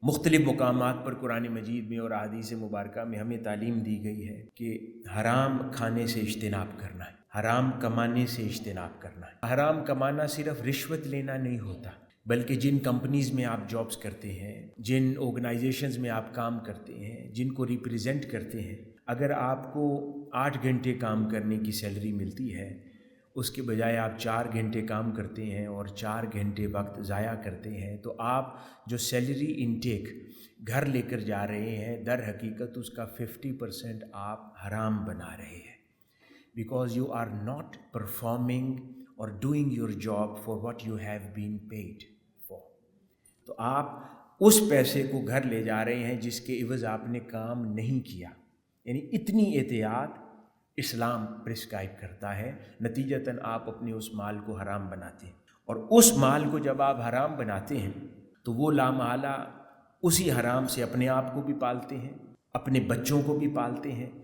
مختلف مقامات پر قرآن مجید میں اور احادیث مبارکہ میں ہمیں تعلیم دی گئی ہے کہ حرام کھانے سے اجتناب کرنا ہے، حرام کمانے سے اجتناب کرنا ہے۔ حرام کمانا صرف رشوت لینا نہیں ہوتا، بلکہ جن کمپنیز میں آپ جابز کرتے ہیں، جن آرگنائزیشنز میں آپ کام کرتے ہیں، جن کو ریپریزنٹ کرتے ہیں، اگر آپ کو 8 گھنٹے کام کرنے کی سیلری ملتی ہے، اس کے بجائے آپ 4 گھنٹے کام کرتے ہیں اور 4 گھنٹے وقت ضائع کرتے ہیں، تو آپ جو سیلری انٹیک گھر لے کر جا رہے ہیں، در حقیقت اس کا 50% آپ حرام بنا رہے ہیں، because you are not performing اور doing your job for what you have been paid for. تو آپ اس پیسے کو گھر لے جا رہے ہیں جس کے عوض آپ نے کام نہیں کیا، یعنی اتنی احتیاط اسلام پرسکرائب کرتا ہے، نتیجتاً آپ اپنے اس مال کو حرام بناتے ہیں، اور اس مال کو جب آپ حرام بناتے ہیں تو وہ لامحالہ اسی حرام سے اپنے آپ کو بھی پالتے ہیں، اپنے بچوں کو بھی پالتے ہیں،